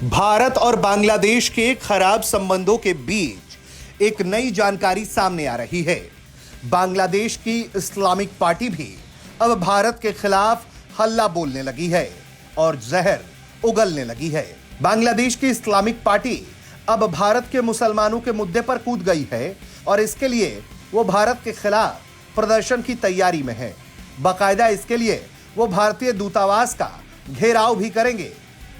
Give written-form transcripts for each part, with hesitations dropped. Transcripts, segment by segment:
भारत और बांग्लादेश के खराब संबंधों के बीच एक नई जानकारी सामने आ रही है। बांग्लादेश की इस्लामिक पार्टी भी अब भारत के खिलाफ हल्ला बोलने लगी है और जहर उगलने लगी है। बांग्लादेश की इस्लामिक पार्टी अब भारत के मुसलमानों के मुद्दे पर कूद गई है और इसके लिए वो भारत के खिलाफ प्रदर्शन की तैयारी में है। बाकायदा इसके लिए वो भारतीय दूतावास का घेराव भी करेंगे।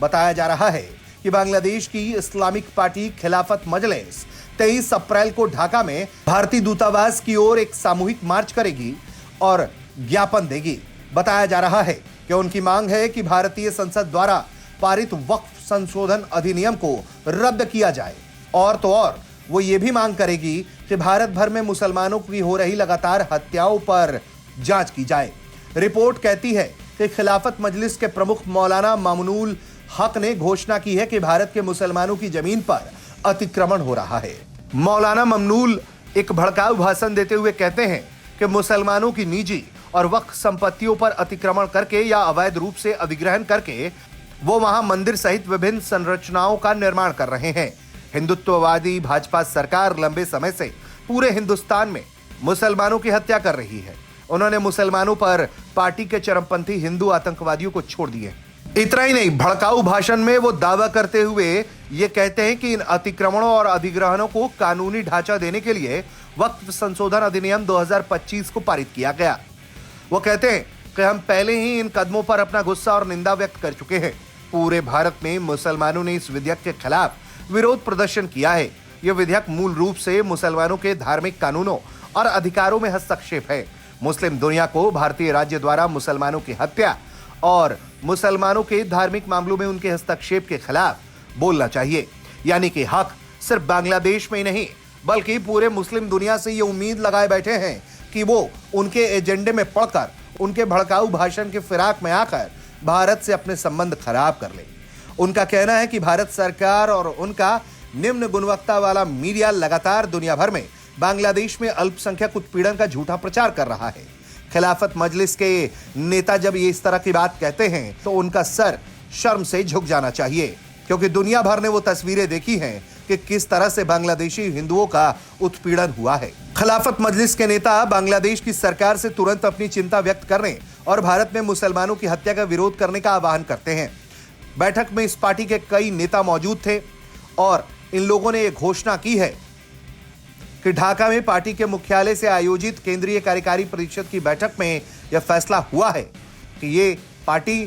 बताया जा रहा है कि बांग्लादेश की इस्लामिक पार्टी खिलाफत मजलिस 23 अप्रैल को ढाका में भारतीय दूतावास की ओर एक सामूहिक मार्च करेगी और ज्ञापन देगी। बताया जा रहा है कि उनकी मांग है कि भारतीय संसद द्वारा पारित वक्फ संशोधन अधिनियम को रद्द किया जाए और तो और वो ये भी मांग करेगी कि भारत भर में मुसलमानों की हो रही लगातार हत्याओं पर जांच की जाए। रिपोर्ट कहती है कि खिलाफत मजलिस के प्रमुख मौलाना मामूनुल हक ने घोषणा की है कि भारत के मुसलमानों की जमीन पर अतिक्रमण हो रहा है। मौलाना मामूनुल एक भड़काऊ भाषण देते हुए कहते हैं कि मुसलमानों की निजी और वक्फ संपत्तियों पर अतिक्रमण करके या अवैध रूप से अधिग्रहण करके वो वहां मंदिर सहित विभिन्न संरचनाओं का निर्माण कर रहे हैं। हिंदुत्ववादी भाजपा सरकार लंबे समय से पूरे हिंदुस्तान में मुसलमानों की हत्या कर रही है। उन्होंने मुसलमानों पर पार्टी के चरमपंथी हिंदू आतंकवादियों को छोड़ दिए। इतना ही नहीं, भड़काऊ भाषण में वो दावा करते हुए ये कहते हैं कि इन अतिक्रमणों और अधिग्रहणों को कानूनी ढांचा देने के लिए वक्फ संशोधन अधिनियम 2025 को पारित किया गया। वो कहते हैं कि हम पहले ही इन कदमों पर अपना गुस्सा और निंदा व्यक्त कर चुके हैं। पूरे भारत में मुसलमानों ने इस विधेयक के खिलाफ विरोध प्रदर्शन किया है। यह विधेयक मूल रूप से मुसलमानों के धार्मिक कानूनों और अधिकारों में हस्तक्षेप है। मुस्लिम दुनिया को भारतीय राज्य द्वारा मुसलमानों की हत्या और मुसलमानों के धार्मिक मामलों में उनके हस्तक्षेप के खिलाफ बोलना चाहिए। यानी कि हक सिर्फ बांग्लादेश में ही नहीं बल्कि पूरे मुस्लिम दुनिया से ये उम्मीद लगाए बैठे हैं कि वो उनके एजेंडे में पड़कर उनके भड़काऊ भाषण के फिराक में आकर भारत से अपने संबंध खराब कर ले। उनका कहना है कि भारत सरकार और उनका निम्न गुणवत्ता वाला मीडिया लगातार दुनिया भर में बांग्लादेश में अल्पसंख्यक उत्पीड़न का झूठा प्रचार कर रहा है। खिलाफत मजलिस के नेता जब ये इस तरह की बात कहते हैं तो उनका सर शर्म से झुक जाना चाहिए, क्योंकि दुनिया भर ने वो तस्वीरें देखी हैं कि किस तरह से बांग्लादेशी हिंदुओं का उत्पीड़न हुआ है। खिलाफत मजलिस के नेता बांग्लादेश की सरकार से तुरंत अपनी चिंता व्यक्त करने और भारत में मुसलमानों की हत्या का विरोध करने का आह्वान करते हैं। बैठक में इस पार्टी के कई नेता मौजूद थे और इन लोगों ने यह घोषणा की है कि ढाका में पार्टी के मुख्यालय से आयोजित केंद्रीय कार्यकारी परिषद की बैठक में यह फैसला हुआ है कि ये पार्टी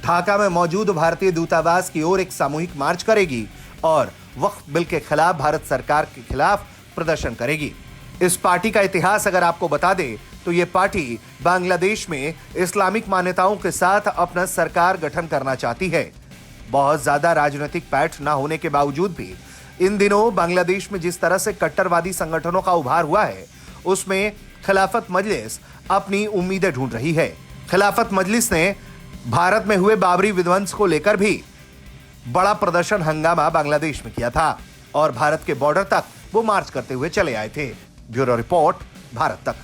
ढाका में मौजूद भारतीय दूतावास की ओर एक सामूहिक मार्च करेगी और वक्फ बिल के खिलाफ भारत सरकार के खिलाफ प्रदर्शन करेगी। इस पार्टी का इतिहास अगर आपको बता दें तो ये पार्टी बांग्लादेश में इस्लामिक मान्यताओं के साथ अपना सरकार गठन करना चाहती है। बहुत ज्यादा राजनीतिक पैठ न होने के बावजूद भी इन दिनों बांग्लादेश में जिस तरह से कट्टरवादी संगठनों का उभार हुआ है उसमें खिलाफत मजलिस अपनी उम्मीदें ढूंढ रही है। खिलाफत मजलिस ने भारत में हुए बाबरी विध्वंस को लेकर भी बड़ा प्रदर्शन हंगामा बांग्लादेश में किया था और भारत के बॉर्डर तक वो मार्च करते हुए चले आए थे। ब्यूरो रिपोर्ट, भारत तक।